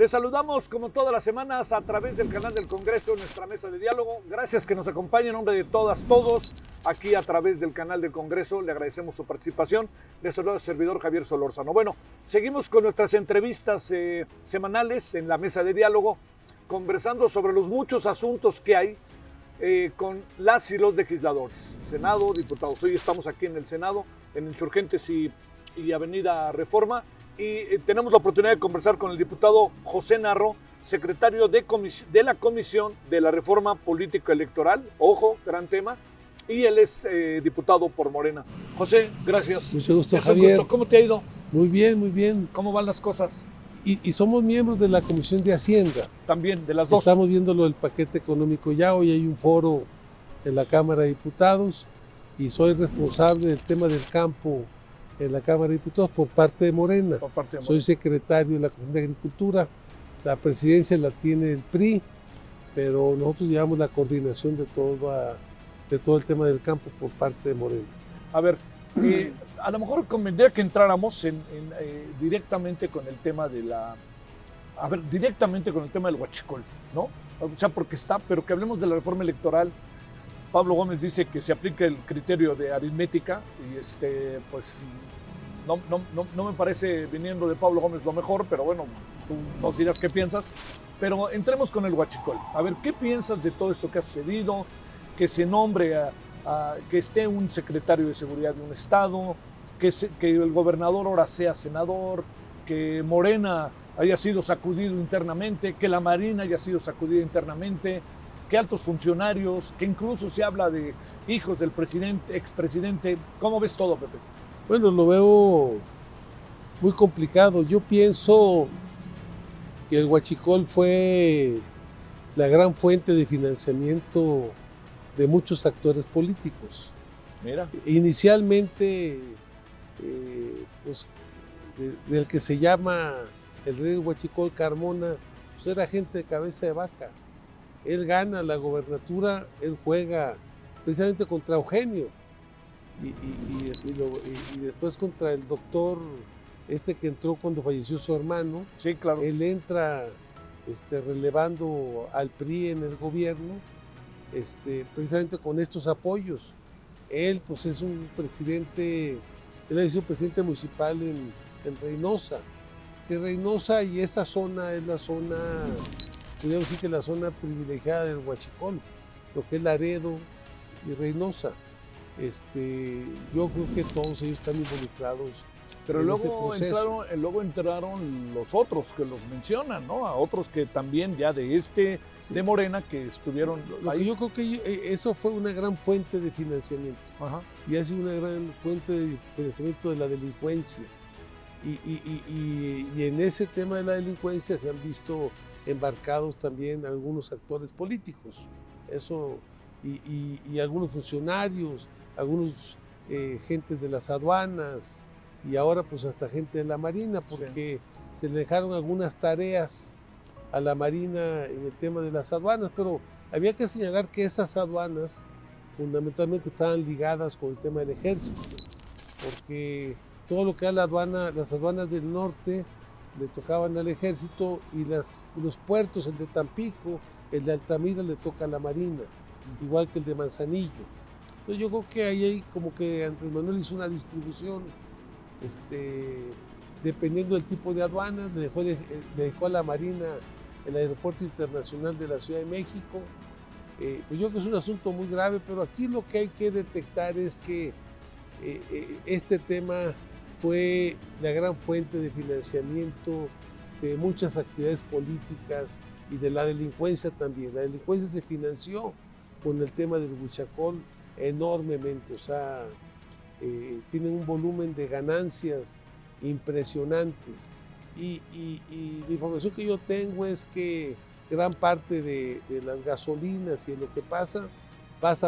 Les saludamos como todas las semanas a través del canal del Congreso, nuestra mesa de diálogo. Gracias que nos acompañen en nombre de todas, todos, aquí a través del canal del Congreso. Le agradecemos su participación. Les saluda el servidor Javier Solórzano. Bueno, seguimos con nuestras entrevistas semanales en la mesa de diálogo, conversando sobre los muchos asuntos que hay con las y los legisladores, Senado, diputados. Hoy estamos aquí en el Senado, en Insurgentes y Avenida Reforma, y tenemos la oportunidad de conversar con el diputado José Narro, secretario de la Comisión de la Reforma Política Electoral. Ojo, gran tema. Y él es diputado por Morena. José, gracias. Mucho gusto, Javier. ¿Cómo te ha ido? Muy bien, muy bien. ¿Cómo van las cosas? Y somos miembros de la Comisión de Hacienda. También, de las dos. Estamos viendo lo del paquete económico ya. Hoy hay un foro en la Cámara de Diputados y soy responsable del tema del campo en la Cámara de Diputados por parte de Morena. Soy secretario de la Comisión de Agricultura. La presidencia la tiene el PRI, pero nosotros llevamos la coordinación de todo el tema del campo por parte de Morena. A ver, a lo mejor convendría que entráramos directamente con el tema del huachicol, ¿no? O sea, porque pero que hablemos de la reforma electoral. Pablo Gómez dice que se aplica el criterio de aritmética y pues no me parece, viniendo de Pablo Gómez, lo mejor, pero bueno, tú nos dirás qué piensas. Pero entremos con el huachicol. A ver, ¿qué piensas de todo esto que ha sucedido? Que se nombre que esté un secretario de seguridad de un estado, que el gobernador ahora sea senador, que Morena haya sido sacudido internamente, que la Marina haya sido sacudida internamente, que altos funcionarios, que incluso se habla de hijos del expresidente. ¿Cómo ves todo, Pepe? Bueno, lo veo muy complicado. Yo pienso que el huachicol fue la gran fuente de financiamiento de muchos actores políticos. Mira. Inicialmente, pues, del que se llama el rey del huachicol, Carmona, pues era gente de cabeza de vaca. Él gana la gobernatura, él juega precisamente contra Eugenio y después contra el doctor que entró cuando falleció su hermano. Sí, claro. Él entra relevando al PRI en el gobierno, precisamente con estos apoyos. Él pues es un presidente, él ha sido presidente municipal en Reynosa, que Reynosa y esa zona es la zona, podríamos decir que la zona privilegiada del huachicol, lo que es Laredo y Reynosa. Yo creo que todos ellos están involucrados. Pero luego entraron los otros que los mencionan, ¿no? A otros que también ya de Morena que estuvieron ahí. Yo creo que eso fue una gran fuente de financiamiento. Ajá. Y ha sido una gran fuente de financiamiento de la delincuencia. Y en ese tema de la delincuencia se han visto embarcados también algunos actores políticos. Eso, y algunos funcionarios, algunos gentes de las aduanas, y ahora pues hasta gente de la Marina, porque se le dejaron algunas tareas a la Marina en el tema de las aduanas, pero había que señalar que esas aduanas fundamentalmente estaban ligadas con el tema del ejército, porque todo lo que era las aduanas del norte le tocaban al ejército y los puertos, el de Tampico, el de Altamira le toca a la Marina, igual que el de Manzanillo. Entonces yo creo que ahí como que Andrés Manuel hizo una distribución dependiendo del tipo de aduanas, le dejó a la Marina el Aeropuerto Internacional de la Ciudad de México. Pues yo creo que es un asunto muy grave, pero aquí lo que hay que detectar es que este tema fue la gran fuente de financiamiento de muchas actividades políticas y de la delincuencia también. La delincuencia se financió con el tema del huachicol enormemente, o sea, tienen un volumen de ganancias impresionantes y la información que yo tengo es que gran parte de las gasolinas y de lo que pasa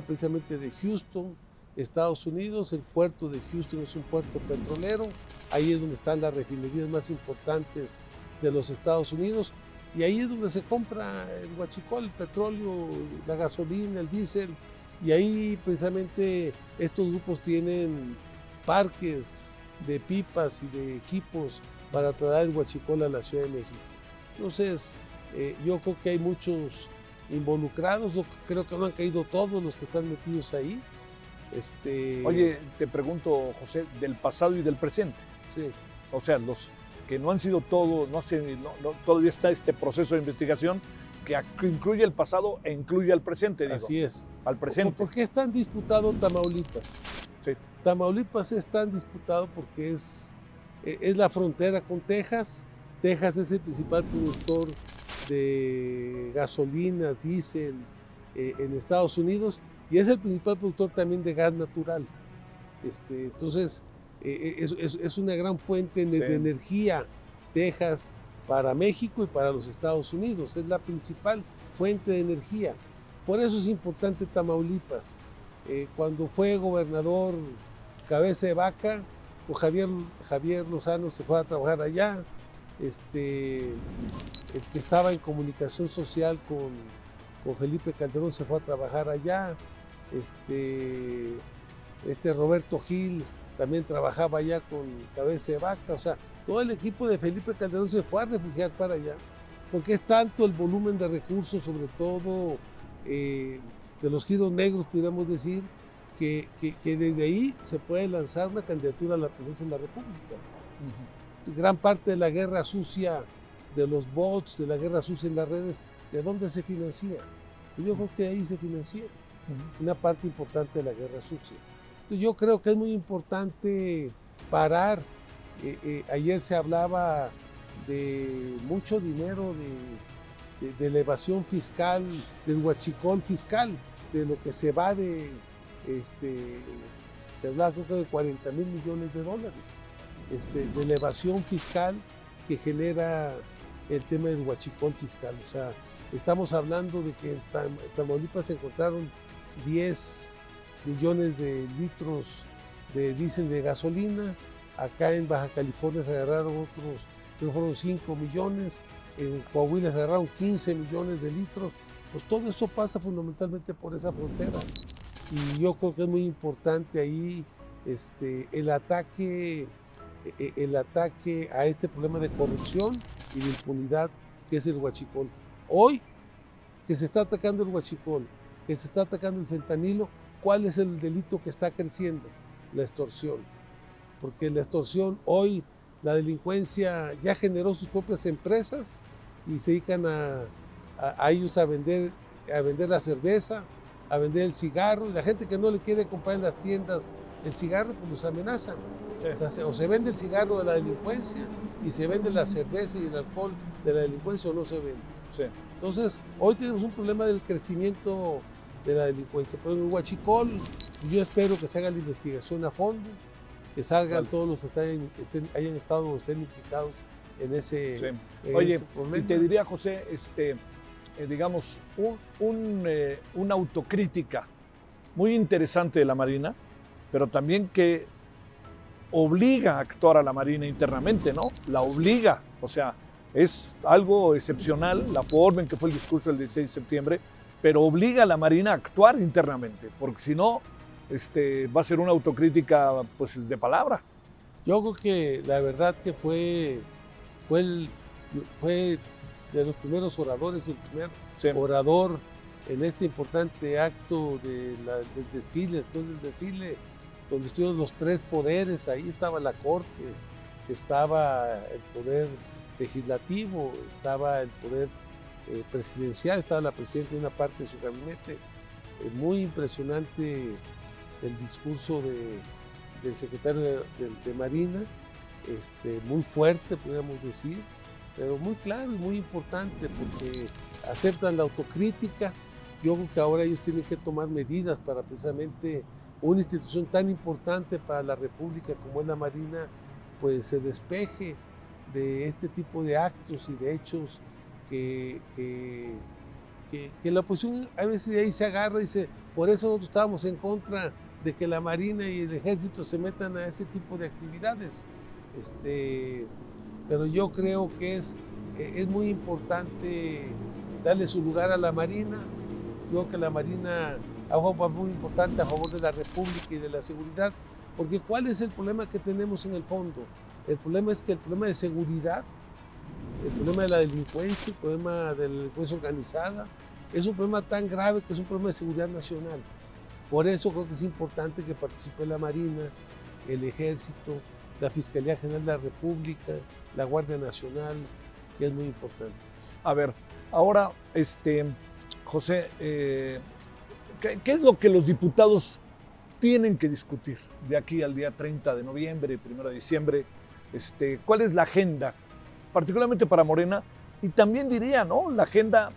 precisamente de Houston, Estados Unidos. El puerto de Houston es un puerto petrolero, ahí es donde están las refinerías más importantes de los Estados Unidos y ahí es donde se compra el huachicol, el petróleo, la gasolina, el diésel. Y ahí precisamente estos grupos tienen parques de pipas y de equipos para trasladar el huachicol a la Ciudad de México. Entonces, yo creo que hay muchos involucrados, creo que no han caído todos los que están metidos ahí. Oye, te pregunto, José, del pasado y del presente. Sí. O sea, los que no han sido todos, todavía está este proceso de investigación que incluye el pasado e incluye al presente, digo. Así es. Al presente. ¿Por qué es tan disputado Tamaulipas? Sí. Tamaulipas es tan disputado porque es la frontera con Texas. Texas es el principal productor de gasolina, diésel en Estados Unidos y es el principal productor también de gas natural. Entonces, es una gran fuente de energía Texas para México y para los Estados Unidos. Es la principal fuente de energía. Por eso es importante Tamaulipas. Cuando fue gobernador Cabeza de Vaca, pues Javier Lozano se fue a trabajar allá. El que estaba en comunicación social con Felipe Calderón se fue a trabajar allá. Roberto Gil también trabajaba allá con Cabeza de Vaca. O sea, todo el equipo de Felipe Calderón se fue a refugiar para allá, porque es tanto el volumen de recursos, sobre todo de los giros negros, pudiéramos decir, que desde ahí se puede lanzar una candidatura a la presidencia de la República. Gran parte de la guerra sucia, de los bots, de la guerra sucia en las redes, ¿de dónde se financia? Yo creo que ahí se financia una parte importante de la guerra sucia. Entonces yo creo que es muy importante parar. Ayer se hablaba de mucho dinero de elevación fiscal, del huachicol fiscal, de lo que se va se hablaba creo que de 40 mil millones de dólares de elevación fiscal que genera el tema del huachicol fiscal. O sea, estamos hablando de que en Tamaulipas se encontraron 10 millones de litros de diésel de gasolina. Acá en Baja California se agarraron otros, creo que fueron 5 millones. En Coahuila se agarraron 15 millones de litros. Pues todo eso pasa fundamentalmente por esa frontera. Y yo creo que es muy importante ahí el ataque a este problema de corrupción y de impunidad que es el huachicol. Hoy que se está atacando el huachicol, que se está atacando el fentanilo, ¿cuál es el delito que está creciendo? La extorsión. Porque la extorsión hoy, la delincuencia ya generó sus propias empresas y se dedican a ellos a vender la cerveza, a vender el cigarro, y la gente que no le quiere comprar en las tiendas el cigarro, pues los amenazan. Sí. O se vende el cigarro de la delincuencia y se vende la cerveza y el alcohol de la delincuencia o no se vende. Sí. Entonces, hoy tenemos un problema del crecimiento de la delincuencia. Pero en el huachicol, yo espero que se haga la investigación a fondo, que salgan todos los que hayan estado o estén implicados en ese, Oye, ese problema. Y te diría, José, digamos, una autocrítica muy interesante de la Marina, pero también que obliga a actuar a la Marina internamente, ¿no? La obliga, o sea, es algo excepcional la forma en que fue el discurso del 16 de septiembre, pero obliga a la Marina a actuar internamente, porque si no, va a ser una autocrítica pues de palabra. Yo creo que la verdad que fue de los primeros oradores, el primer orador en este importante acto del desfile, después del desfile, donde estuvieron los tres poderes. Ahí estaba la Corte, estaba el poder legislativo, estaba el poder presidencial, estaba la presidenta de una parte de su gabinete. Muy impresionante el discurso del secretario de Marina, muy fuerte, podríamos decir, pero muy claro y muy importante, porque aceptan la autocrítica. Yo creo que ahora ellos tienen que tomar medidas para precisamente una institución tan importante para la República como es la Marina, pues se despeje de este tipo de actos y de hechos que la oposición a veces de ahí se agarra y dice, por eso nosotros estábamos en contra de que la Marina y el Ejército se metan a ese tipo de actividades. Pero yo creo que es muy importante darle su lugar a la Marina. Yo creo que la Marina ha jugado muy importante a favor de la República y de la seguridad, porque ¿cuál es el problema que tenemos en el fondo? El problema es que el problema de seguridad el problema de la delincuencia, el problema de la delincuencia organizada, es un problema tan grave que es un problema de seguridad nacional. Por eso creo que es importante que participe la Marina, el Ejército, la Fiscalía General de la República, la Guardia Nacional, que es muy importante. A ver, ahora, José, ¿qué es lo que los diputados tienen que discutir de aquí al día 30 de noviembre, 1 de diciembre? ¿Cuál es la agenda, particularmente para Morena? Y también diría, ¿no?, la agenda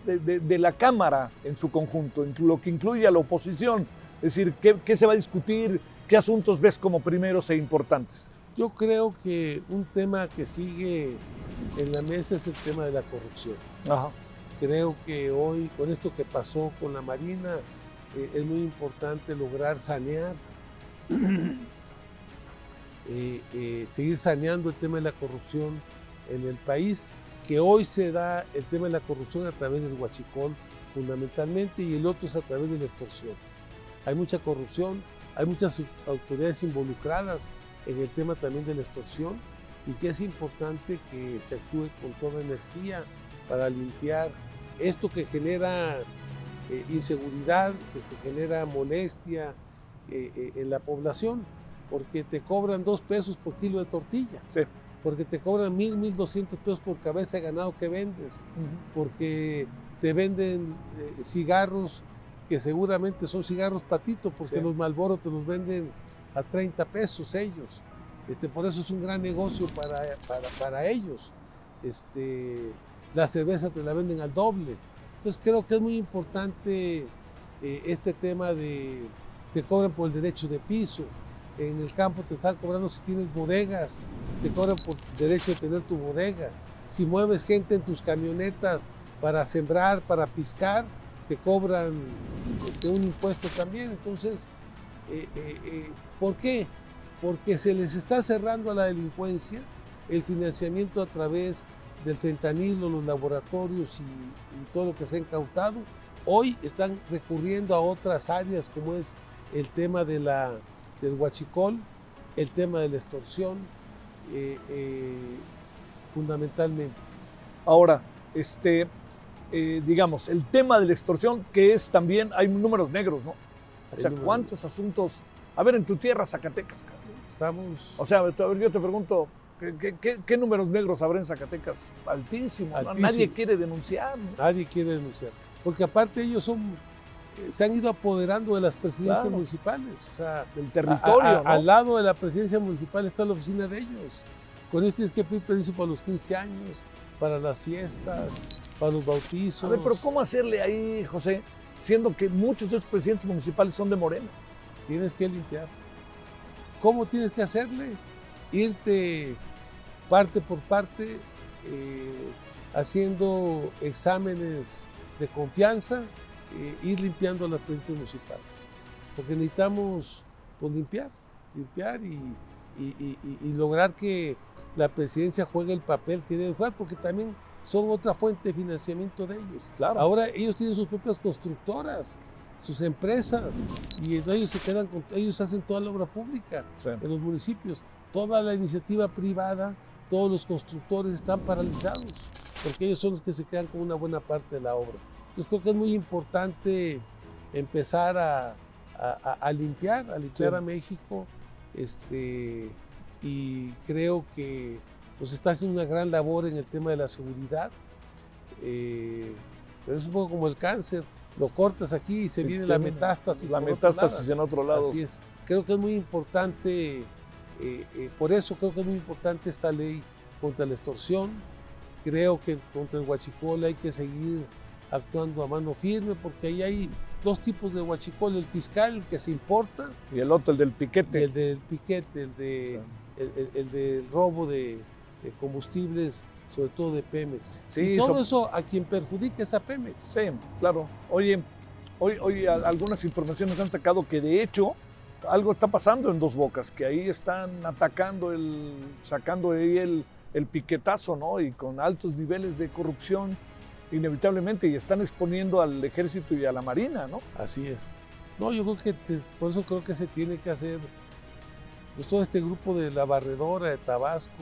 de la Cámara en su conjunto, lo que incluye a la oposición. Es decir, ¿qué se va a discutir? ¿Qué asuntos ves como primeros e importantes? Yo creo que un tema que sigue en la mesa es el tema de la corrupción. Ajá. Creo que hoy, con esto que pasó con la Marina, es muy importante lograr sanear, seguir saneando el tema de la corrupción en el país, que hoy se da el tema de la corrupción a través del huachicol fundamentalmente, y el otro es a través de la extorsión. Hay mucha corrupción, hay muchas autoridades involucradas en el tema también de la extorsión, y que es importante que se actúe con toda energía para limpiar esto que genera inseguridad, que se genera molestia en la población, porque te cobran 2 pesos por kilo de tortilla, Sí. porque te cobran 1,200 pesos por cabeza de ganado que vendes, porque te venden cigarros que seguramente son cigarros patito, porque Sí. los Marlboro te los venden a 30 pesos ellos. Por eso es un gran negocio para ellos. La cerveza te la venden al doble. Entonces creo que es muy importante este tema de te cobran por el derecho de piso. En el campo te están cobrando si tienes bodegas, te cobran por derecho de tener tu bodega. Si mueves gente en tus camionetas para sembrar, para piscar, te cobran un impuesto también. Entonces, ¿por qué? Porque se les está cerrando a la delincuencia el financiamiento a través del fentanilo, los laboratorios y todo lo que se ha incautado. Hoy están recurriendo a otras áreas como es el tema del huachicol, el tema de la extorsión, fundamentalmente. Ahora, digamos, el tema de la extorsión, que es también, hay números negros, ¿no? O sea, ¿cuántos asuntos? A ver, en tu tierra, Zacatecas, cabrón. Estamos... O sea, a ver, yo te pregunto, ¿qué números negros habrá en Zacatecas? Altísimo, ¿no? Nadie quiere denunciar, ¿no? Nadie quiere denunciar, porque aparte ellos se han ido apoderando de las presidencias municipales, o sea, del territorio, ¿no? Al lado de la presidencia municipal está la oficina de ellos. Con esto tienes que pedir permiso para los 15 años, para las fiestas, para los bautizos. A ver, pero ¿cómo hacerle ahí, José, siendo que muchos de estos presidentes municipales son de Morena? Tienes que limpiar. ¿Cómo tienes que hacerle? Irte parte por parte, haciendo exámenes de confianza, ir limpiando las presidencias municipales. Porque necesitamos pues, limpiar y lograr que la presidencia juegue el papel que debe jugar, porque también son otra fuente de financiamiento de ellos. Claro. Ahora ellos tienen sus propias constructoras, sus empresas, y ellos ellos hacen toda la obra pública en los municipios. Toda la iniciativa privada, todos los constructores están paralizados, porque ellos son los que se quedan con una buena parte de la obra. Entonces creo que es muy importante empezar a limpiar a México, y creo que pues está haciendo una gran labor en el tema de la seguridad, pero es un poco como el cáncer, lo cortas aquí y se viene la metástasis. La metástasis en otro lado. Así es. Creo que es muy importante, por eso creo que es muy importante esta ley contra la extorsión. Creo que contra el huachicol hay que seguir actuando a mano firme, porque ahí hay 2 tipos de huachicol: el fiscal, el que se importa, y el otro, el del piquete. Y el del piquete, el del robo de combustibles, sobre todo de Pemex. Sí, y todo eso a quien perjudica es a Pemex. Sí, claro. Oye, hoy algunas informaciones han sacado que de hecho algo está pasando en Dos Bocas, que ahí están atacando, sacando ahí el piquetazo, ¿no? Y con altos niveles de corrupción, inevitablemente, y están exponiendo al ejército y a la marina, ¿no? Así es. No, yo creo que por eso creo que se tiene que hacer, pues todo este grupo de la barredora de Tabasco,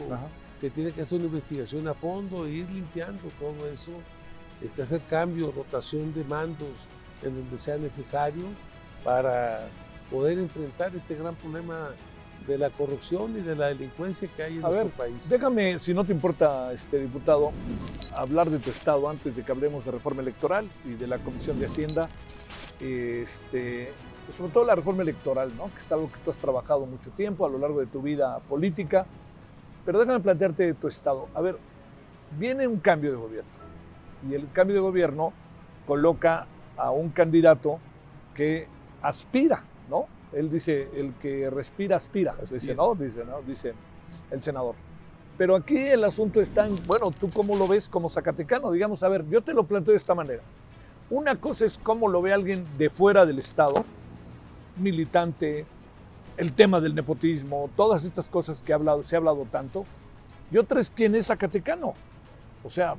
se tiene que hacer una investigación a fondo e ir limpiando todo eso, hacer cambios, rotación de mandos en donde sea necesario para poder enfrentar este gran problema de la corrupción y de la delincuencia que hay en nuestro país. Déjame, si no te importa, diputado, hablar de tu estado antes de que hablemos de reforma electoral y de la Comisión de Hacienda. Sobre todo la reforma electoral, ¿no? Que es algo que tú has trabajado mucho tiempo a lo largo de tu vida política. Pero déjame plantearte tu estado. A ver, viene un cambio de gobierno y el cambio de gobierno coloca a un candidato que aspira, ¿no? Él dice, el que respira, aspira. Dice, ¿no? Dice el senador. Pero aquí el asunto está en, bueno, ¿tú cómo lo ves como zacatecano? Digamos, a ver, yo te lo planteo de esta manera. Una cosa es cómo lo ve alguien de fuera del Estado, militante, el tema del nepotismo, todas estas cosas que se ha hablado tanto. Y otra es quién es zacatecano. O sea,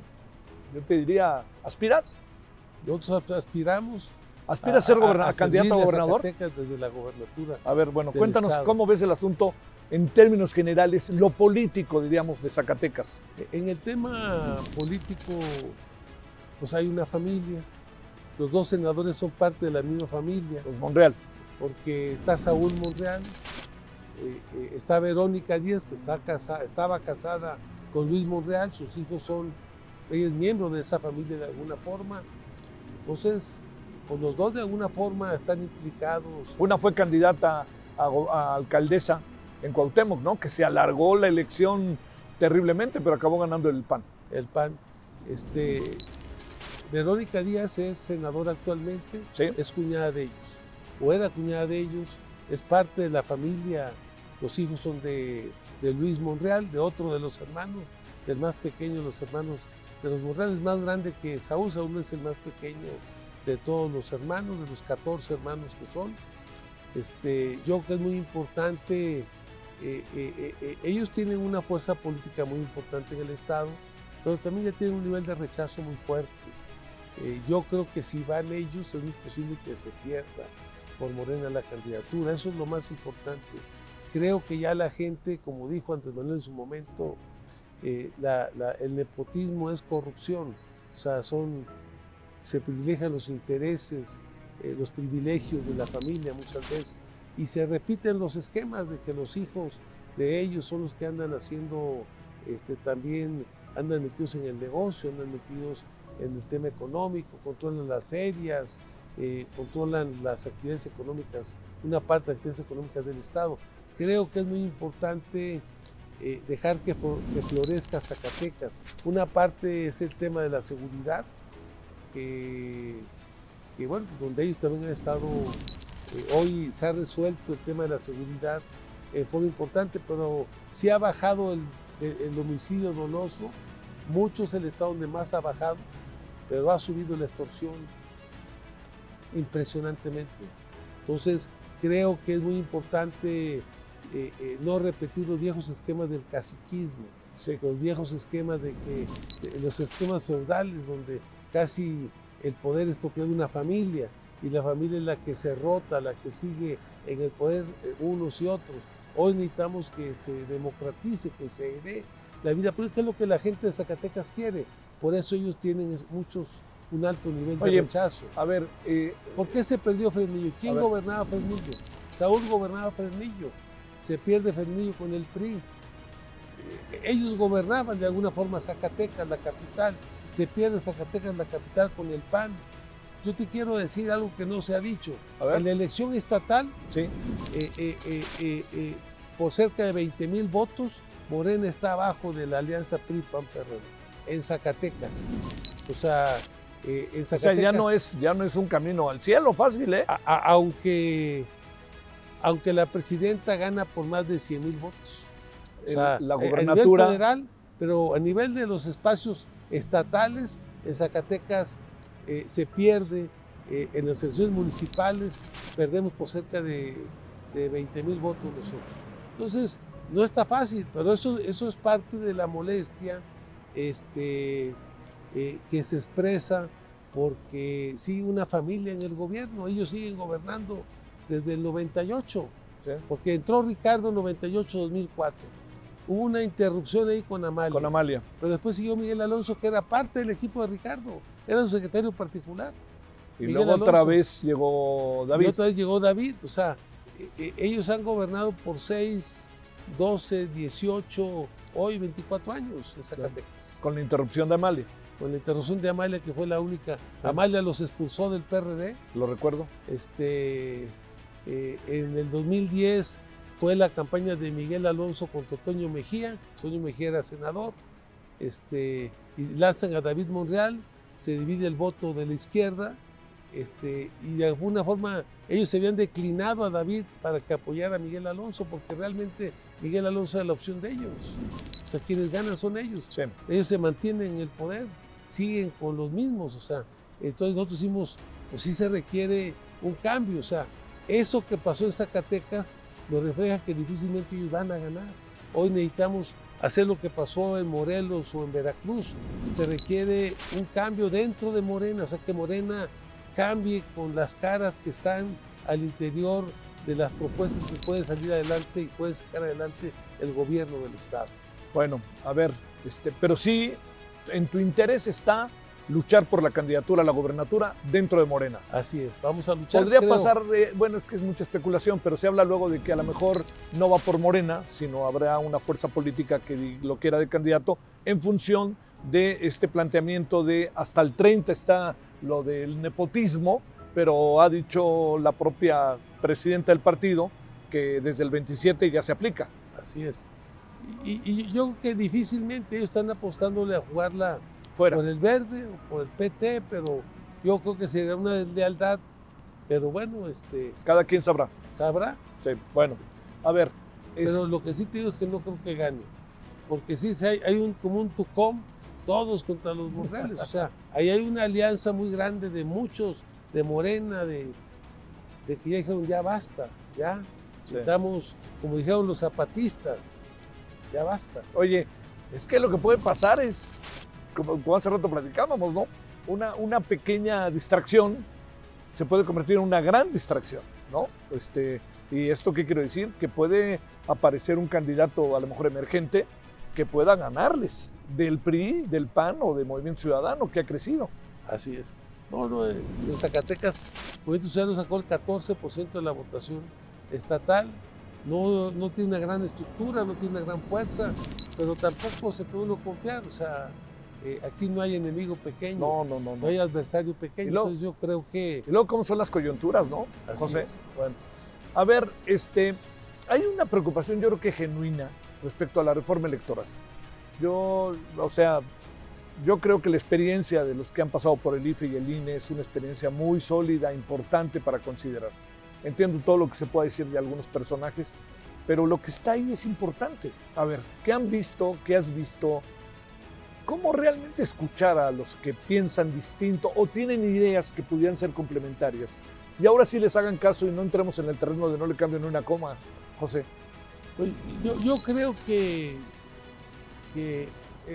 yo te diría, ¿aspiras? Nosotros aspiramos. ¿Aspiras a ser candidato a gobernador? Desde la gobernatura. A ver, bueno, cuéntanos cómo ves el asunto en términos generales, lo político, diríamos, de Zacatecas. En el tema político, pues hay una familia. Los dos senadores son parte de la misma familia. Los Monreal. Porque está Saúl Monreal, está Verónica Díaz, que estaba casada con Luis Monreal, sus hijos ella es miembro de esa familia de alguna forma. Entonces, pues los dos de alguna forma están implicados. Una fue candidata a alcaldesa en Cuauhtémoc, ¿no? Que se alargó la elección terriblemente, pero acabó ganando el PAN. El PAN. Verónica Díaz es senadora actualmente, ¿sí? Es cuñada de ellos, o era cuñada de ellos, es parte de la familia, los hijos son de Luis Monreal, de otro de los hermanos, del más pequeño de los hermanos de los Monreal, es más grande que Saúl es el más pequeño de todos los hermanos, de los 14 hermanos que son. Yo creo que es muy importante, ellos tienen una fuerza política muy importante en el Estado, pero también ya tienen un nivel de rechazo muy fuerte. Yo creo que si van ellos es muy posible que se pierda por Morena la candidatura, eso es lo más importante. Creo que ya la gente, como dijo Andrés Manuel en su momento, el nepotismo es corrupción, o sea, se privilegian los intereses, los privilegios de la familia muchas veces, y se repiten los esquemas de que los hijos de ellos son los que andan haciendo, también andan metidos en el negocio, andan metidos en el tema económico, controlan las ferias, controlan las actividades económicas, una parte de las actividades económicas del Estado. Creo que es muy importante dejar que florezca Zacatecas. Una parte es el tema de la seguridad, que bueno, donde ellos también han estado, hoy se ha resuelto el tema de la seguridad en forma importante, pero sí ha bajado el homicidio doloso, mucho es el estado donde más ha bajado, pero ha subido la extorsión impresionantemente. Entonces, creo que es muy importante no repetir los viejos esquemas del caciquismo, sí, los viejos esquemas los esquemas feudales donde casi el poder es propiedad de una familia y la familia es la que se rota, la que sigue en el poder unos y otros. Hoy necesitamos que se democratice, que se dé la vida pública, es lo que la gente de Zacatecas quiere. Por eso ellos tienen un alto nivel de rechazo. A ver, ¿por qué se perdió Fresnillo? ¿Quién gobernaba Fresnillo? Saúl gobernaba Fresnillo. Se pierde Fresnillo con el PRI. Ellos gobernaban de alguna forma Zacatecas, la capital. Se pierde Zacatecas, la capital, con el PAN. Yo te quiero decir algo que no se ha dicho. En la elección estatal, sí, por cerca de 20,000 votos, Morena está abajo de la alianza PRI-PAN-PRD en Zacatecas. O sea, en Zacatecas, o sea, ya no es un camino al cielo fácil, ¿eh? Aunque la presidenta gana por más de 100,000 votos. O sea, la a nivel gobernatura federal, pero a nivel de los espacios estatales, en Zacatecas se pierde, en las elecciones municipales perdemos por cerca de 20,000 votos nosotros. Entonces, no está fácil, pero eso es parte de la molestia que se expresa porque sigue una familia en el gobierno, ellos siguen gobernando desde el 98, sí, porque entró Ricardo en 98-2004. hubo una interrupción ahí con Amalia. Con Amalia. Pero después siguió Miguel Alonso, que era parte del equipo de Ricardo. Era su secretario particular. Y Miguel luego otra Alonso. vez llegó David. Y otra vez llegó David. O sea, ellos han gobernado por 6, 12, 18, hoy 24 años en Zacatecas. Con la interrupción de Amalia. Con la interrupción de Amalia, que fue la única. Sí. Amalia los expulsó del PRD. Lo recuerdo. En el 2010 fue la campaña de Miguel Alonso contra Toño Mejía. Toño Mejía era senador. Y lanzan a David Monreal. Se divide el voto de la izquierda. Y de alguna forma ellos se habían declinado a David para que apoyara a Miguel Alonso, porque realmente Miguel Alonso era la opción de ellos. O sea, quienes ganan son ellos. Sí. Ellos se mantienen en el poder, siguen con los mismos. O sea, entonces nosotros decimos, pues sí se requiere un cambio. O sea, eso que pasó en Zacatecas nos refleja que difícilmente ellos van a ganar. Hoy necesitamos hacer lo que pasó en Morelos o en Veracruz. Se requiere un cambio dentro de Morena, o sea, que Morena cambie con las caras que están al interior de las propuestas que pueden salir adelante y pueden sacar adelante el gobierno del Estado. Bueno, a ver, pero sí, en tu interés está luchar por la candidatura a la gobernatura dentro de Morena. Así es, vamos a luchar. Podría pasar, bueno, es que es mucha especulación, pero se habla luego de que a lo mejor no va por Morena, sino habrá una fuerza política que lo quiera de candidato en función de este planteamiento de hasta el 30 está lo del nepotismo, pero ha dicho la propia presidenta del partido que desde el 27 ya se aplica. Así es. Y yo creo que difícilmente ellos están apostándole a jugarla fuera por el Verde o por el PT, pero yo creo que sería una deslealtad. Pero bueno, cada quien sabrá. ¿Sabrá? Sí, bueno, a ver. Pero lo que sí te digo es que no creo que gane, porque sí hay como un tucón, todos contra los Monreales. O sea, ahí hay una alianza muy grande de muchos, de Morena, de que ya dijeron, ya basta, ya. Sí. Estamos, como dijeron los zapatistas, ya basta. Oye, es que lo que puede pasar es, como hace rato platicábamos, ¿no? Una pequeña distracción se puede convertir en una gran distracción, ¿no? ¿Y esto qué quiero decir? Que puede aparecer un candidato a lo mejor emergente que pueda ganarles del PRI, del PAN o del Movimiento Ciudadano que ha crecido. Así es. No, en Zacatecas, el Movimiento Ciudadano sacó el 14% de la votación estatal. No tiene una gran estructura, no tiene una gran fuerza, pero tampoco se puede uno confiar. O sea, aquí no hay enemigo pequeño, no hay adversario pequeño. Luego, entonces yo creo que... Y luego, ¿cómo son las coyunturas, no, así José? Es. Bueno, a ver, hay una preocupación, yo creo que genuina, respecto a la reforma electoral. Yo creo que la experiencia de los que han pasado por el IFE y el INE es una experiencia muy sólida, importante para considerar. Entiendo todo lo que se pueda decir de algunos personajes, pero lo que está ahí es importante. A ver, ¿qué han visto? ¿Qué has visto? ¿Cómo realmente escuchar a los que piensan distinto o tienen ideas que pudieran ser complementarias? Y ahora sí les hagan caso y no entremos en el terreno de no le cambien una coma, José. Yo creo que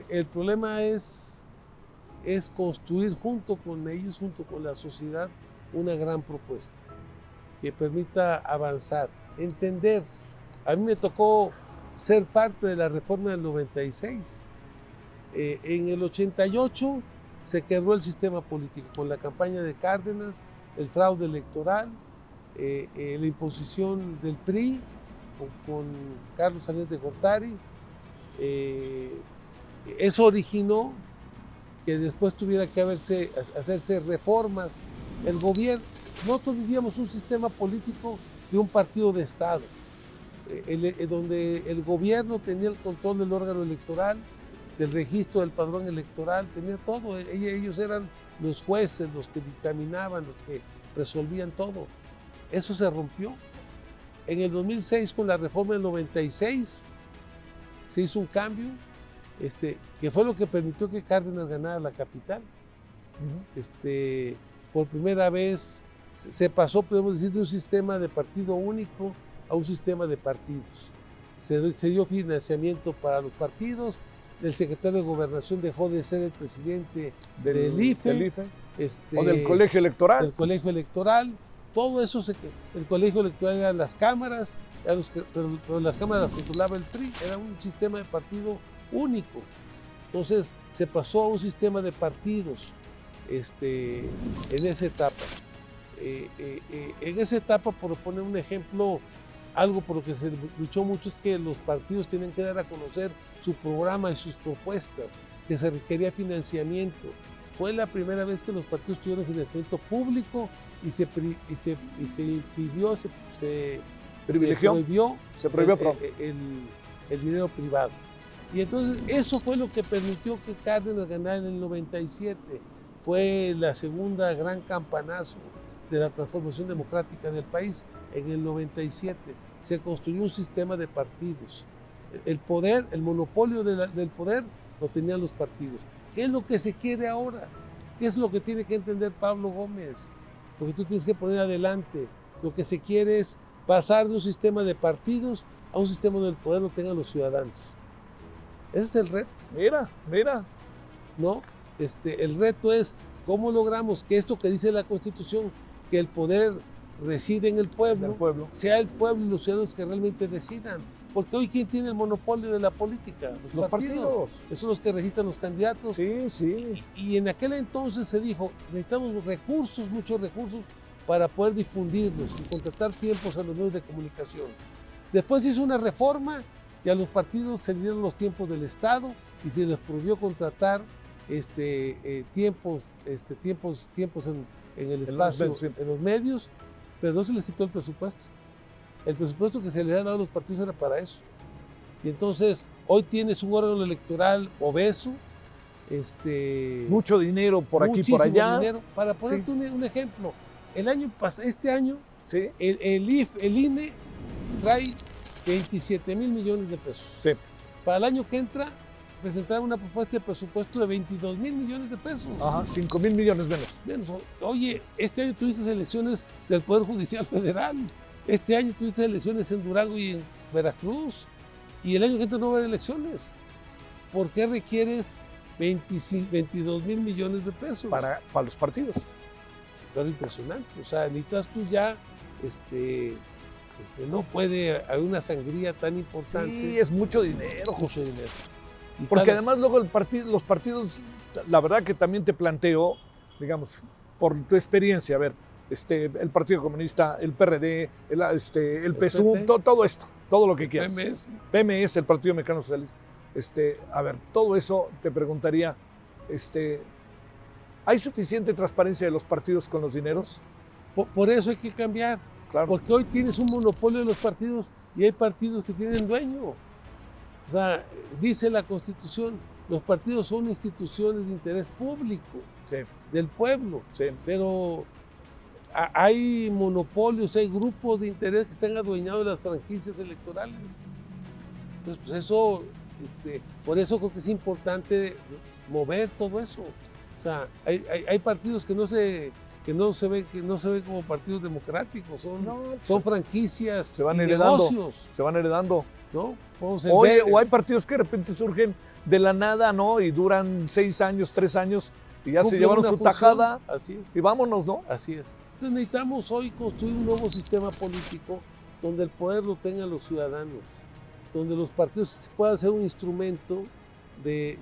el problema es construir junto con ellos, junto con la sociedad, una gran propuesta que permita avanzar, entender. A mí me tocó ser parte de la reforma del 96. En el 88 se quebró el sistema político con la campaña de Cárdenas, el fraude electoral, la imposición del PRI con Carlos Salinas de Gortari. Eso originó que después tuviera que hacerse reformas. El gobierno, nosotros vivíamos un sistema político de un partido de Estado, donde el gobierno tenía el control del órgano electoral, del registro del padrón electoral, tenía todo. Ellos eran los jueces, los que dictaminaban, los que resolvían todo. Eso se rompió. En el 2006, con la reforma del 96, se hizo un cambio, que fue lo que permitió que Cárdenas ganara la capital. Por primera vez se pasó, podemos decir, de un sistema de partido único a un sistema de partidos. Se dio financiamiento para los partidos, el secretario de Gobernación dejó de ser el presidente del IFE. O del colegio electoral. Del colegio electoral. Todo eso, el colegio electoral eran las cámaras pero las cámaras las controlaba el PRI, era un sistema de partido único. Entonces se pasó a un sistema de partidos en esa etapa. En esa etapa, por poner un ejemplo, algo por lo que se luchó mucho es que los partidos tienen que dar a conocer su programa y sus propuestas, que se requería financiamiento. Fue la primera vez que los partidos tuvieron financiamiento público y se impidió, se prohibió el dinero privado. Y entonces eso fue lo que permitió que Cárdenas ganara en el 97. Fue la segunda gran campanazo de la transformación democrática del país. En el 97 se construyó un sistema de partidos. El poder, el monopolio del poder lo tenían los partidos. ¿Qué es lo que se quiere ahora? ¿Qué es lo que tiene que entender Pablo Gómez? Porque tú tienes que poner adelante. Lo que se quiere es pasar de un sistema de partidos a un sistema donde el poder lo tengan los ciudadanos. Ese es el reto. Mira. ¿No? El reto es cómo logramos que esto que dice la Constitución, que el poder reside en el pueblo, sea el pueblo y los ciudadanos que realmente decidan. Porque hoy, ¿quién tiene el monopolio de la política? Los partidos. Esos son los que registran los candidatos. Sí. Y en aquel entonces se dijo, necesitamos recursos, muchos recursos, para poder difundirlos y contratar tiempos a los medios de comunicación. Después se hizo una reforma y a los partidos se dieron los tiempos del Estado y se les prohibió contratar tiempos en el espacio, en los medios, pero no se les quitó el presupuesto. El presupuesto que se les ha dado a los partidos era para eso. Y entonces, hoy tienes un órgano electoral obeso, mucho dinero por aquí y por allá. Dinero. Para ponerte un ejemplo, este año, ¿sí? el INE trae 27 mil millones de pesos. Sí. Para el año que entra, presentaron una propuesta de presupuesto de 22 mil millones de pesos. Ajá, 5 mil millones menos. Oye, este año tuviste elecciones del Poder Judicial Federal. Este año tuviste elecciones en Durango y en Veracruz. Y el año que entra no va a haber elecciones. ¿Por qué requieres 22 mil millones de pesos? Para los partidos. Pero impresionante. O sea, necesitas tú ya, no puede haber una sangría tan importante. Sí, es mucho dinero. Mucho dinero. Porque además luego los partidos, la verdad que también te planteo, digamos, por tu experiencia, a ver, el Partido Comunista, el PRD, el PSUV, todo esto, todo lo que quieras. PMS, el Partido Mexicano Socialista. A ver, todo eso te preguntaría, ¿hay suficiente transparencia de los partidos con los dineros? Por eso hay que cambiar. Claro. Porque hoy tienes un monopolio de los partidos y hay partidos que tienen dueño. O sea, dice la Constitución, los partidos son instituciones de interés público, sí, del pueblo, sí, pero hay monopolios, hay grupos de interés que están adueñados de las franquicias electorales. Entonces, pues eso, por eso creo que es importante mover todo eso. O sea, hay partidos que no se ven como partidos democráticos, son franquicias, se van negocios. Se van heredando. ¿No? O hay partidos que de repente surgen de la nada, ¿no? Y duran 6 años, 3 años, y ya se llevaron su tajada. Así es. Y vámonos, ¿no? Así es. Entonces necesitamos hoy construir un nuevo sistema político donde el poder lo tengan los ciudadanos, donde los partidos puedan ser un instrumento de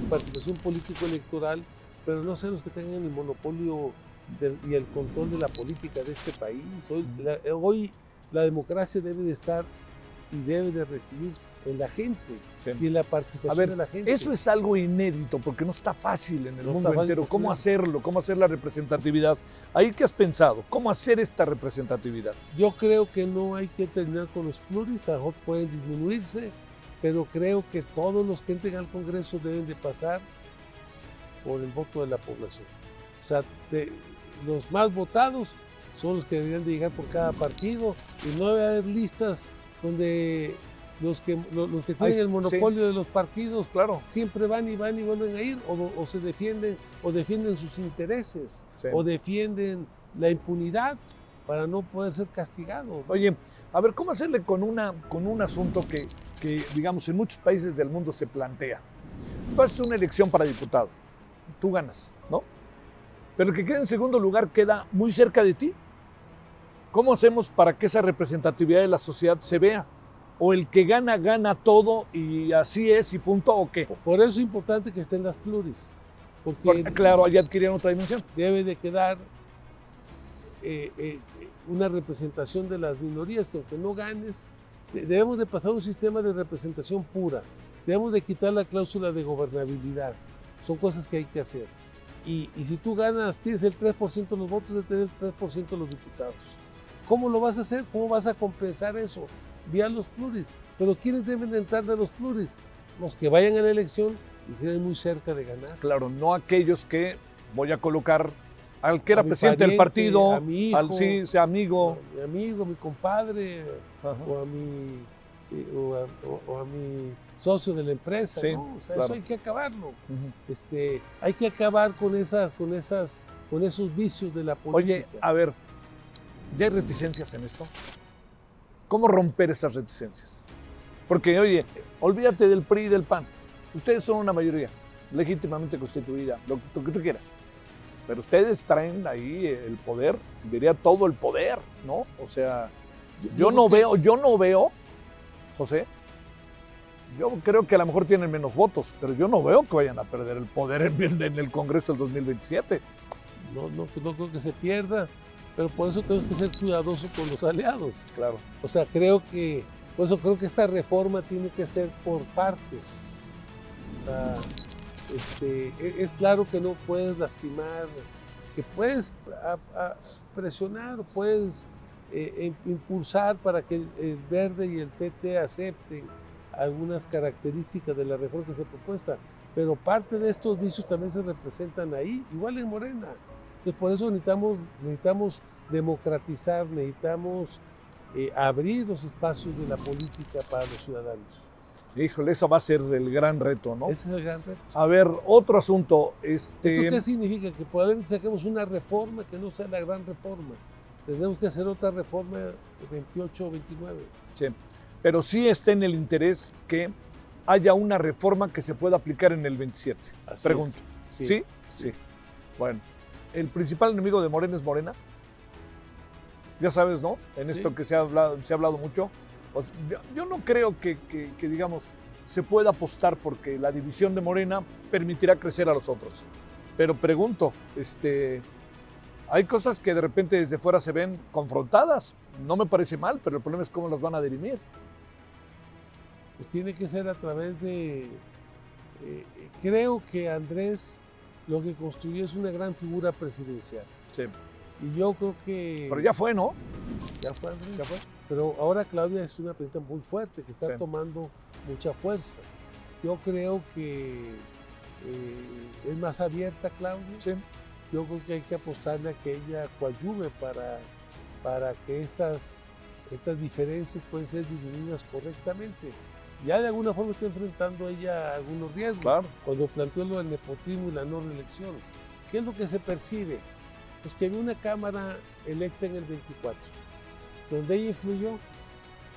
participación político-electoral, pero no sean los que tengan el monopolio y el control de la política de este país. Hoy la democracia debe de estar y debe de residir en la gente, sí, y en la participación de la gente. Eso es algo inédito, porque no está fácil en el mundo entero. ¿Cómo hacerlo? ¿Cómo hacer la representatividad? ¿Ahí qué has pensado? ¿Cómo hacer esta representatividad? Yo creo que no hay que terminar con los pluris, a lo mejor pueden disminuirse, pero creo que todos los que entren al Congreso deben de pasar por el voto de la población. O sea, los más votados son los que deberían de llegar por cada partido y no debe haber listas donde los que tienen el monopolio, sí, de los partidos, claro, siempre van y vuelven a ir, o se defienden, o defienden sus intereses, sí, o defienden la impunidad para no poder ser castigados. Oye, a ver, ¿cómo hacerle con un asunto que, digamos, en muchos países del mundo se plantea? Tú haces una elección para diputado, tú ganas, ¿no? Pero el que queda en segundo lugar queda muy cerca de ti. ¿Cómo hacemos para que esa representatividad de la sociedad se vea? ¿O el que gana, gana todo y así es y punto o qué? Por eso es importante que estén las pluris, porque Claro, allá adquirieron otra dimensión. debe de quedar una representación de las minorías, que aunque no ganes, debemos de pasar a un sistema de representación pura, debemos de quitar la cláusula de gobernabilidad, son cosas que hay que hacer. Y si tú ganas, tienes el 3% de los votos, de tener el 3% de los diputados. ¿Cómo lo vas a hacer? ¿Cómo vas a compensar eso? Vía los pluris. Pero ¿quiénes deben de entrar de los pluris? Los que vayan a la elección y queden muy cerca de ganar. Claro, no aquellos que voy a colocar al que era A mi presidente del pariente, partido, a mi hijo, al sí, sea amigo. A mi amigo, a mi compadre, Ajá. o a mi socio de la empresa. Sí, ¿no? O sea, claro. eso hay que acabarlo. Ujú. Hay que acabar con esos vicios de la política. Oye, a ver, ¿ya hay reticencias en esto? ¿Cómo romper esas reticencias? Porque, oye, olvídate del PRI y del PAN. Ustedes son una mayoría legítimamente constituida, lo que tú quieras. Pero ustedes traen ahí el poder, diría todo el poder, ¿no? O sea, yo no veo, José, yo creo que a lo mejor tienen menos votos, pero yo no veo que vayan a perder el poder en el Congreso del 2027. No creo que se pierda, pero por eso tenemos que ser cuidadosos con los aliados. Claro. O sea, por eso creo que esta reforma tiene que ser por partes. O sea, es claro que no puedes lastimar, que puedes presionar, puedes impulsar para que el Verde y el PT acepten algunas características de la reforma que se propuesta, pero parte de estos vicios también se representan ahí, igual en Morena. Entonces, por eso necesitamos democratizar, necesitamos abrir los espacios de la política para los ciudadanos. Híjole, eso va a ser el gran reto, ¿no? Ese es el gran reto. A ver, otro asunto. ¿Esto qué significa? Que probablemente saquemos una reforma que no sea la gran reforma. Tenemos que hacer otra reforma 28 o 29. Sí, pero sí está en el interés que haya una reforma que se pueda aplicar en el 27. Así Pregunto. es. Sí, ¿Sí? Sí. Bueno, el principal enemigo de Morena es Morena. Ya sabes, ¿no? En esto que se ha hablado mucho. Pues, yo no creo que, digamos, se pueda apostar porque la división de Morena permitirá crecer a los otros. Pero pregunto, hay cosas que de repente desde fuera se ven confrontadas. No me parece mal, pero el problema es cómo las van a dirimir. Pues tiene que ser a través de... creo que Andrés lo que construyó es una gran figura presidencial. Sí. Y yo creo que... Pero ya fue, ¿no? Ya fue Andrés. Ya fue. Pero ahora Claudia es una presidenta muy fuerte, que está tomando mucha fuerza. Yo creo que es más abierta Claudia. Sí. Yo creo que hay que apostarle a que ella coadyuve para que estas diferencias pueden ser dirimidas correctamente. Ya de alguna forma está enfrentando ella algunos riesgos. Claro. Cuando planteó lo del nepotismo y la no reelección. ¿Qué es lo que se percibe? Pues que había una Cámara electa en el 24, donde ella influyó,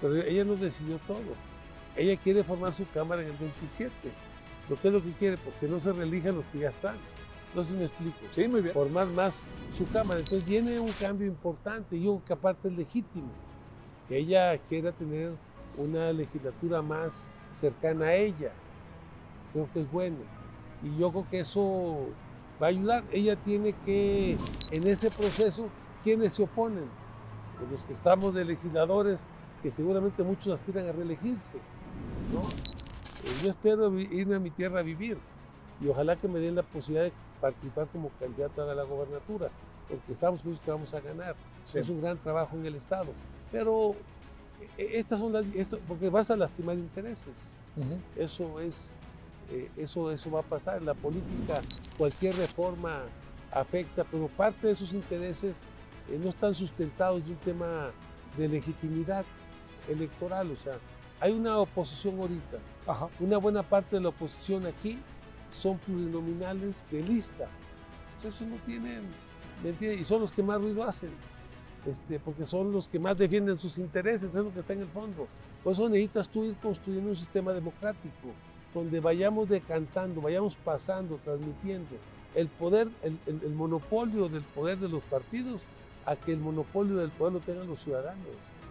pero ella no decidió todo. Ella quiere formar su Cámara en el 27. ¿Lo que es lo que quiere? Porque no se reelijan los que ya están. Entonces me explico. Sí, muy bien. Formar más su Cámara. Entonces viene un cambio importante. Yo creo que aparte es legítimo que ella quiera tener una legislatura más cercana a ella. Creo que es bueno. Y yo creo que eso va a ayudar. Ella tiene que, en ese proceso, ¿quiénes se oponen? Pues los que estamos de legisladores, que seguramente muchos aspiran a reelegirse, ¿no? Yo espero irme a mi tierra a vivir y ojalá que me den la posibilidad de participar como candidato a la gobernatura, porque estamos seguros que vamos a ganar. Sí. Es un gran trabajo en el Estado. Pero estas son porque vas a lastimar intereses. Uh-huh. Eso va a pasar. En la política, cualquier reforma afecta, pero parte de esos intereses no están sustentados de un tema de legitimidad electoral. O sea, hay una oposición ahorita. Ajá. Una buena parte de la oposición aquí son plurinominales de lista. Pues eso no tienen, ¿me entiendes? Y son los que más ruido hacen, porque son los que más defienden sus intereses, es lo que está en el fondo. Por eso necesitas tú ir construyendo un sistema democrático, donde vayamos decantando, vayamos pasando, transmitiendo el poder, el monopolio del poder de los partidos a que el monopolio del poder lo tengan los ciudadanos.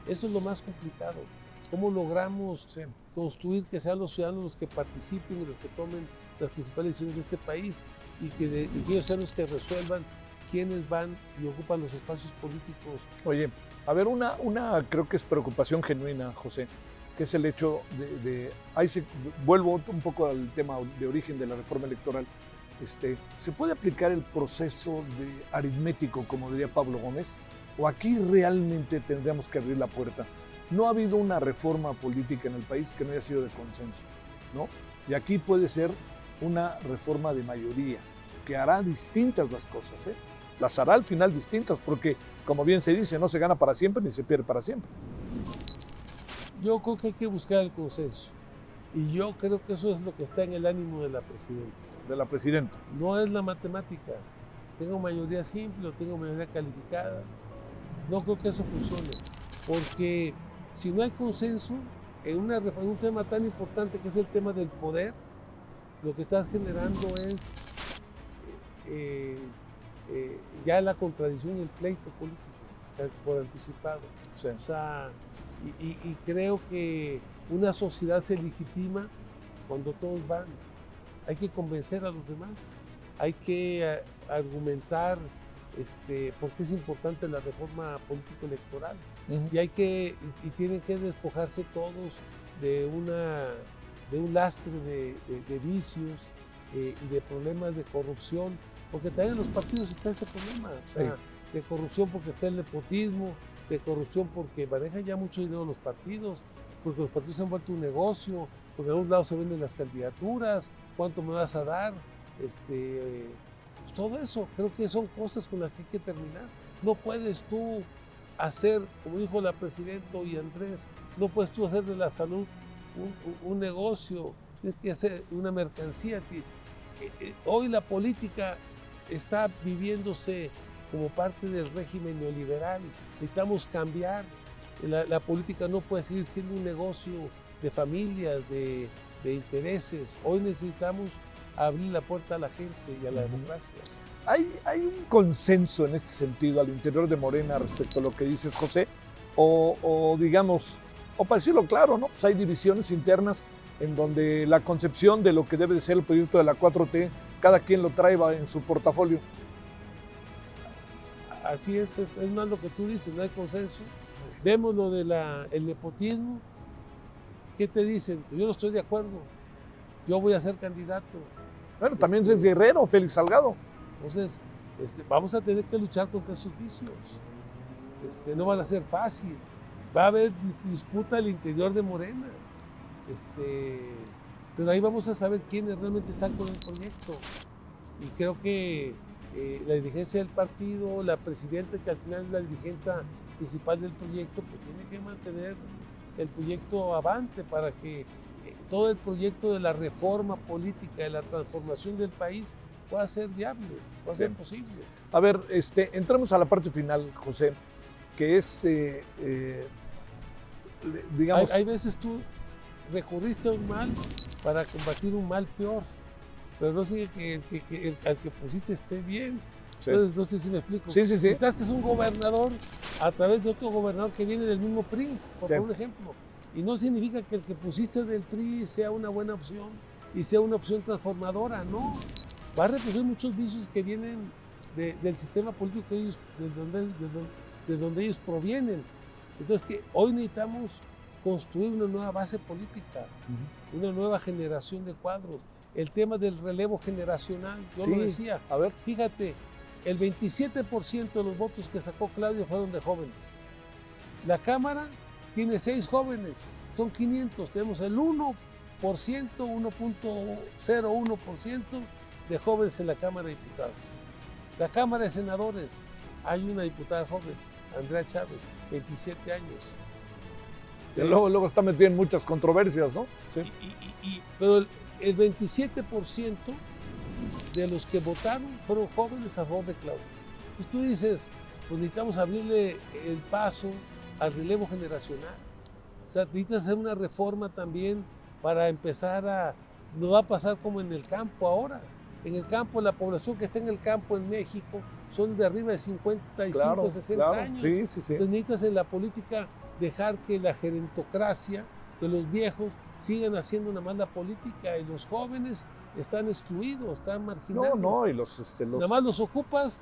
Eso es lo más complicado. ¿Cómo logramos construir que sean los ciudadanos los que participen y los que tomen las principales decisiones de este país y que ellos sean los que resuelvan quiénes van y ocupan los espacios políticos? Oye, a ver, una creo que es preocupación genuina, José, que es el hecho ahí vuelvo un poco al tema de origen de la reforma electoral. ¿Se puede aplicar el proceso de aritmético, como diría Pablo Gómez? ¿O aquí realmente tendríamos que abrir la puerta? No ha habido una reforma política en el país que no haya sido de consenso, ¿no? Y aquí puede ser una reforma de mayoría, que hará distintas las cosas, ¿eh? Las hará al final distintas, porque, como bien se dice, no se gana para siempre ni se pierde para siempre. Yo creo que hay que buscar el consenso. Y yo creo que eso es lo que está en el ánimo de la presidenta. De la presidenta. No es la matemática. Tengo mayoría simple o tengo mayoría calificada. No creo que eso funcione. Porque si no hay consenso en un tema tan importante que es el tema del poder, lo que estás generando es ya la contradicción y el pleito político por anticipado. Sí. O sea, y creo que una sociedad se legitima cuando todos van. Hay que convencer a los demás, hay que argumentar por qué es importante la reforma político-electoral. Y tienen que despojarse todos de un lastre de vicios y de problemas de corrupción, porque también en los partidos está ese problema, o sea, de corrupción porque está el nepotismo, de corrupción porque manejan ya mucho dinero los partidos, porque los partidos se han vuelto un negocio, porque a algunos lados se venden las candidaturas, cuánto me vas a dar, pues todo eso, creo que son cosas con las que hay que terminar. No puedes tú hacer, como dijo la presidenta y Andrés, no puedes tú hacer de la salud un negocio, tienes que hacer una mercancía. Hoy la política está viviéndose como parte del régimen neoliberal, necesitamos cambiar. La política no puede seguir siendo un negocio de familias, de intereses. Hoy necesitamos abrir la puerta a la gente y a la democracia. ¿Hay un consenso en este sentido al interior de Morena respecto a lo que dices, José? O digamos, o para decirlo claro, ¿no? Pues hay divisiones internas en donde la concepción de lo que debe de ser el proyecto de la 4T, cada quien lo trae en su portafolio. Así es más lo que tú dices, no hay consenso. Vemos lo del nepotismo. ¿Qué te dicen? Yo no estoy de acuerdo. Yo voy a ser candidato. Bueno, también es Guerrero, Félix Salgado. Entonces, vamos a tener que luchar contra esos vicios. No van a ser fácil. Va a haber disputa al interior de Morena. Pero ahí vamos a saber quiénes realmente están con el proyecto. Y creo que la dirigencia del partido, la presidenta, que al final es la dirigente principal del proyecto, pues tiene que mantener el proyecto avante para que todo el proyecto de la reforma política, de la transformación del país, pueda ser viable, pueda ser posible. A ver, entramos a la parte final, José, que es, digamos... Hay veces tú recurriste a un mal para combatir un mal peor, pero no sigue que al que pusiste esté bien. Sí. Entonces, no sé si me explico. Sí. Quitaste un gobernador a través de otro gobernador que viene del mismo PRI, por un ejemplo. Y no significa que el que pusiste del PRI sea una buena opción y sea una opción transformadora, no. Va a reproducir muchos vicios que vienen del sistema político de donde ellos provienen. Entonces, que hoy necesitamos construir una nueva base política, una nueva generación de cuadros. El tema del relevo generacional, yo lo decía. A ver. Fíjate, el 27% de los votos que sacó Claudio fueron de jóvenes. La Cámara tiene 6 jóvenes, son 500. Tenemos el 1.01% de jóvenes en la Cámara de Diputados. La Cámara de Senadores, hay una diputada joven, Andrea Chávez, 27 años. Y luego está metida en muchas controversias, ¿no? Sí. Pero el 27% de los que votaron fueron jóvenes a favor de Claudio. Pues tú dices, pues necesitamos abrirle el paso al relevo generacional. O sea, necesitas hacer una reforma también para empezar no va a pasar como en el campo ahora. En el campo, la población que está en el campo en México son de arriba de 55, Claro, 60 claro. años. Sí, sí, sí. Entonces necesitas en la política dejar que la gerontocracia, que los viejos sigan haciendo una mala política y los jóvenes están excluidos, están marginados. No, y Nada más los ocupas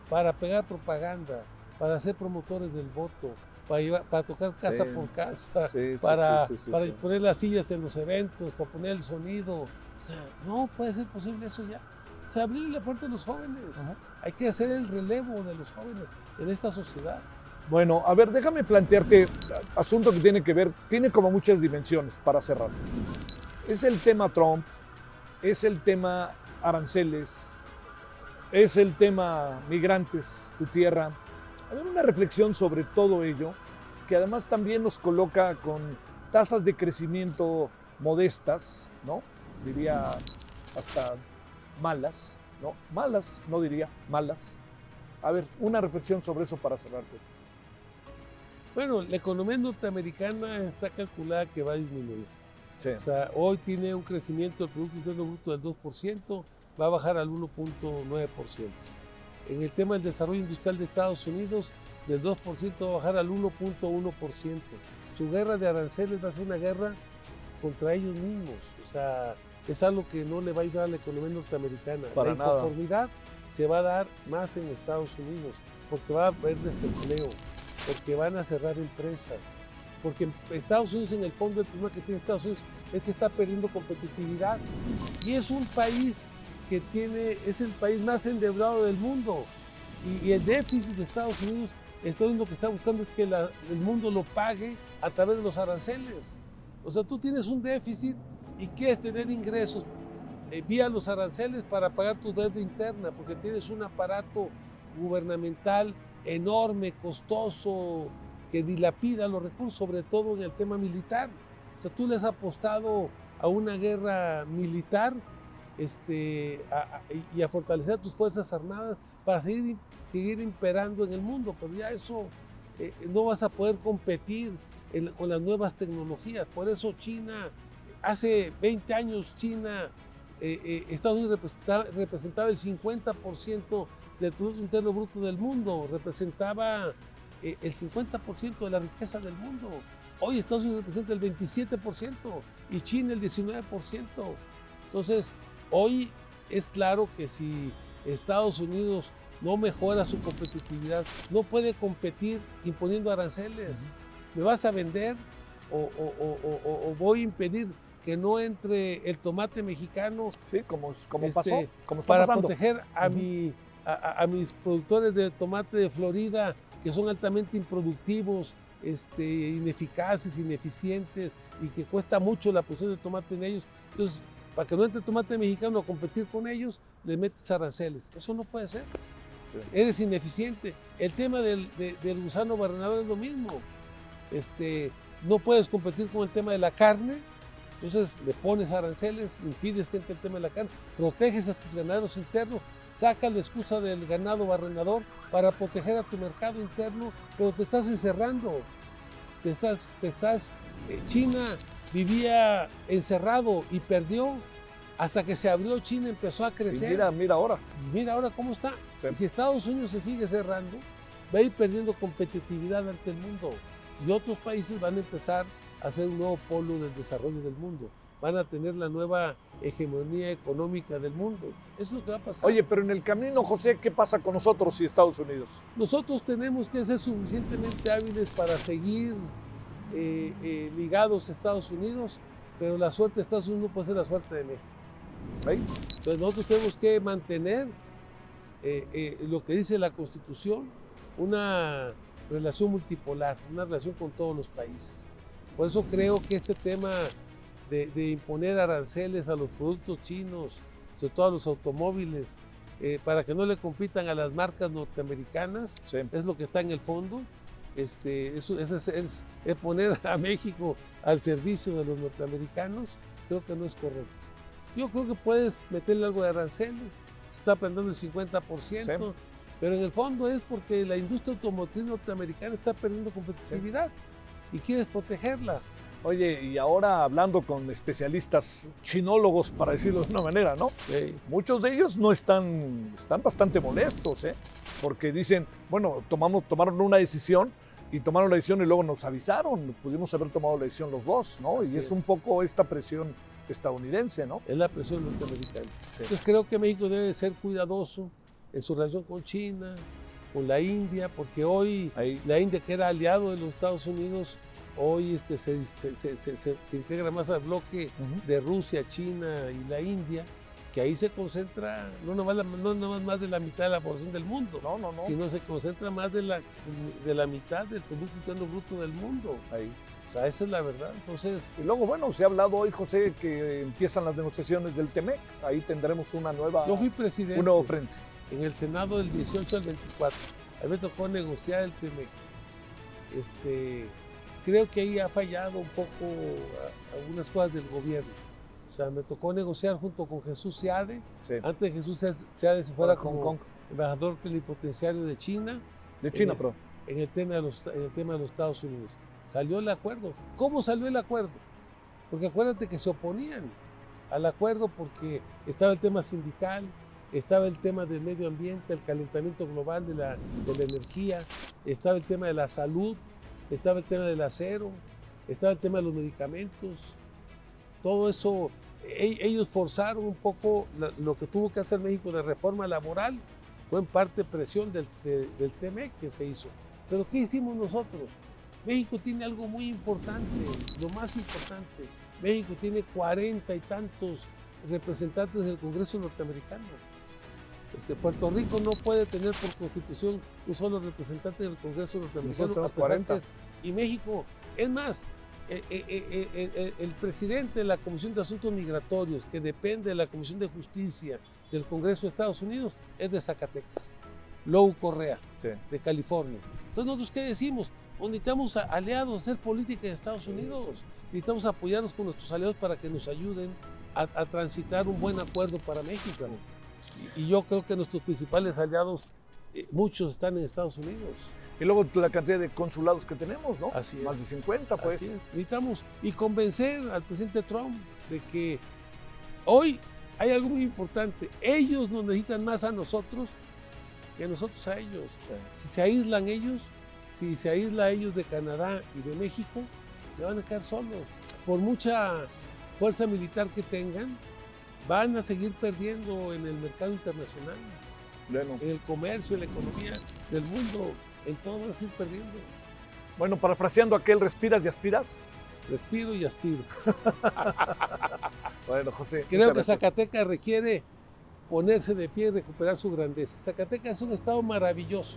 para pegar propaganda, para ser promotores del voto, para tocar casa por casa, para poner las sillas en los eventos, para poner el sonido. O sea, no puede ser posible eso ya. Es abrir la puerta a los jóvenes. Ajá. Hay que hacer el relevo de los jóvenes en esta sociedad. Bueno, a ver, déjame plantearte asunto que tiene que ver, tiene como muchas dimensiones para cerrar. Es el tema Trump, es el tema aranceles, es el tema migrantes, tu tierra. A ver, una reflexión sobre todo ello, que además también nos coloca con tasas de crecimiento modestas, ¿no? Diría hasta malas, ¿no? Malas, no diría malas. A ver, una reflexión sobre eso para cerrarte. Bueno, la economía norteamericana está calculada que va a disminuir. Sí. O sea, hoy tiene un crecimiento del Producto Interno Bruto del 2%, va a bajar al 1.9%. En el tema del desarrollo industrial de Estados Unidos, del 2% va a bajar al 1.1%. Su guerra de aranceles va a ser una guerra contra ellos mismos. O sea, es algo que no le va a ayudar a la economía norteamericana. Para la nada. inconformidad se va a dar más en Estados Unidos, porque va a haber desempleo, porque van a cerrar empresas, porque Estados Unidos, en el fondo, el problema que tiene Estados Unidos es que está perdiendo competitividad y es un país que es el país más endeudado del mundo y el déficit de Estados Unidos, lo que está buscando es que el mundo lo pague a través de los aranceles. O sea, tú tienes un déficit y quieres tener ingresos vía los aranceles para pagar tu deuda interna, porque tienes un aparato gubernamental enorme, costoso, que dilapida los recursos, sobre todo en el tema militar. O sea, tú le has apostado a una guerra militar y a fortalecer tus fuerzas armadas para seguir imperando en el mundo, pero ya eso no vas a poder competir con las nuevas tecnologías. Por eso China, hace 20 años Estados Unidos representaba el 50% del Producto Interno Bruto del mundo, representaba el 50% de la riqueza del mundo. Hoy Estados Unidos representa el 27% y China el 19%. Entonces, hoy es claro que si Estados Unidos no mejora su competitividad, no puede competir imponiendo aranceles. ¿Me vas a vender o voy a impedir que no entre el tomate mexicano? Sí, como pasó, como está para pasando. Proteger a mis productores de tomate de Florida, que son altamente improductivos, ineficaces, ineficientes y que cuesta mucho la producción de tomate en ellos. Entonces, para que no entre el tomate mexicano a competir con ellos, le metes aranceles. Eso no puede ser. Sí. Eres ineficiente. El tema del gusano barrenador es lo mismo. No puedes competir con el tema de la carne, entonces le pones aranceles, impides que entre el tema de la carne, proteges a tus ganaderos internos, sacas la excusa del ganado barrenador para proteger a tu mercado interno, pero te estás encerrando. China vivía encerrado y perdió. Hasta que se abrió China empezó a crecer. Y mira ahora. Y mira ahora cómo está. Sí. Y si Estados Unidos se sigue cerrando, va a ir perdiendo competitividad ante el mundo. Y otros países van a empezar a ser un nuevo polo del desarrollo del mundo. Van a tener la nueva hegemonía económica del mundo. Eso es lo que va a pasar. Oye, pero en el camino, José, ¿qué pasa con nosotros y Estados Unidos? Nosotros tenemos que ser suficientemente hábiles para seguir ligados a Estados Unidos, pero la suerte de Estados Unidos no puede ser la suerte de México. ¿Sí? Entonces nosotros tenemos que mantener lo que dice la Constitución, una relación multipolar, una relación con todos los países. Por eso creo que este tema de imponer aranceles a los productos chinos, sobre todo a los automóviles, para que no le compitan a las marcas norteamericanas, sí, es lo que está en el fondo. Es poner a México al servicio de los norteamericanos. Creo que no es correcto. Yo creo que puedes meterle algo de aranceles, se está aprendiendo el 50%, sí, pero en el fondo es porque la industria automotriz norteamericana está perdiendo competitividad y quieres protegerla. Oye, y ahora hablando con especialistas chinólogos, para decirlo de una manera, ¿no? Sí. Muchos de ellos no están bastante molestos, ¿eh? Porque dicen, bueno, tomaron una decisión y tomaron la decisión y luego nos avisaron. Pudimos haber tomado la decisión los dos, ¿no? Así Y es un poco esta presión estadounidense, ¿no? Es la presión norteamericana. Sí. Entonces creo que México debe ser cuidadoso en su relación con China, con la India, porque hoy Ahí. la India, que era aliado de los Estados Unidos, hoy se integra más al bloque de Rusia, China y la India, que ahí se concentra no nomás más de la mitad de la población del mundo, No. sino se concentra más de la mitad del Producto Interno Bruto del mundo. Ahí. O sea, esa es la verdad. Entonces, Y luego, bueno, se ha hablado hoy, José, que empiezan las negociaciones del TEMEC. Ahí tendremos una nueva, yo fui presidente un nuevo frente. en el Senado del 18 al 24. A mí me tocó negociar el TEMEC. Creo que ahí ha fallado un poco algunas cosas del gobierno. O sea, me tocó negociar junto con Jesús Seade. Sí. Antes de Jesús Seade se fuera Para Hong como Kong. embajador plenipotenciario de China. De China, en el, perdón. en el tema de los Estados Unidos. Salió el acuerdo. ¿Cómo salió el acuerdo? Porque acuérdate que se oponían al acuerdo porque estaba el tema sindical, estaba el tema del medio ambiente, el calentamiento global de la energía, estaba el tema de la salud, estaba el tema del acero, estaba el tema de los medicamentos. Todo eso, ellos forzaron un poco lo que tuvo que hacer México de reforma laboral. Fue en parte presión del TEMEC que se hizo. Pero ¿qué hicimos nosotros? México tiene algo muy importante, lo más importante. México tiene 40 y tantos representantes en el Congreso norteamericano. Puerto Rico no puede tener por constitución un solo representante en el Congreso norteamericano. Nosotros tenemos 40. Y México, es más, el presidente de la Comisión de Asuntos Migratorios, que depende de la Comisión de Justicia del Congreso de Estados Unidos, es de Zacatecas. Lou Correa, Sí. de California. Entonces, ¿nosotros qué decimos? Necesitamos aliados, hacer política en Estados Unidos. Necesitamos apoyarnos con nuestros aliados para que nos ayuden a transitar un buen acuerdo para México. Y yo creo que nuestros principales aliados, muchos están en Estados Unidos. Y luego la cantidad de consulados que tenemos, ¿no? Así es. Más de 50, pues. Así es. Necesitamos y convencer al presidente Trump de que hoy hay algo muy importante. Ellos nos necesitan más a nosotros que nosotros a ellos. Sí. Si se aíslan ellos, si se aísla a ellos de Canadá y de México, se van a quedar solos. Por mucha fuerza militar que tengan, van a seguir perdiendo en el mercado internacional, Bueno. en el comercio, en la economía del mundo. En todo van a seguir perdiendo. Bueno, parafraseando aquel, ¿respiras y aspiras? Respiro y aspiro. Bueno, José. Creo que muchas gracias. Zacatecas requiere ponerse de pie y recuperar su grandeza. Zacatecas es un estado maravilloso,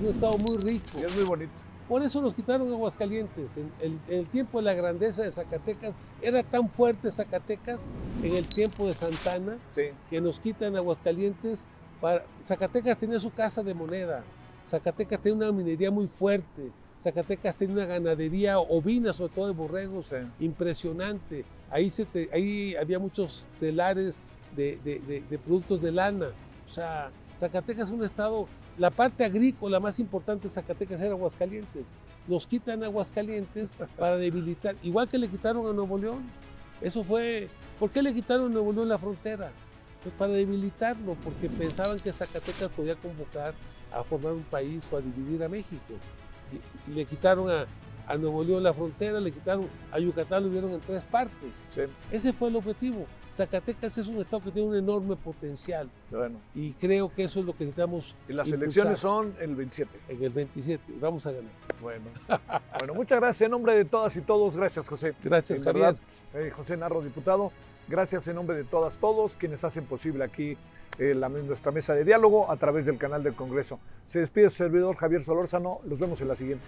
un estado muy rico. Y es muy bonito. Por eso nos quitaron Aguascalientes. En el tiempo de la grandeza de Zacatecas, era tan fuerte Zacatecas en el tiempo de Santana, Sí. que nos quitan Aguascalientes. Zacatecas tenía su casa de moneda, Zacatecas tenía una minería muy fuerte, Zacatecas tenía una ganadería ovina, sobre todo de borregos, Sí. impresionante. Ahí había muchos telares de productos de lana. O sea, Zacatecas es un estado, la parte agrícola más importante de Zacatecas era Aguascalientes. Nos quitan Aguascalientes para debilitar, igual que le quitaron a Nuevo León. Eso fue, ¿por qué le quitaron a Nuevo León la frontera? Pues para debilitarlo, porque pensaban que Zacatecas podía convocar a formar un país o a dividir a México. Y le quitaron a Nuevo León la frontera, le quitaron a Yucatán, lo dieron en 3 partes. Sí. Ese fue el objetivo. Zacatecas es un estado que tiene un enorme potencial Bueno. y creo que eso es lo que necesitamos Y las impulsar elecciones son el 27. en el 27 y vamos a ganar. Bueno. Bueno, muchas gracias en nombre de todas y todos. Gracias, José. Gracias, En Javier. verdad, José Narro, diputado. Gracias en nombre de todas, todos quienes hacen posible aquí nuestra mesa de diálogo a través del canal del Congreso. Se despide su servidor Javier Solórzano. Los vemos en la siguiente.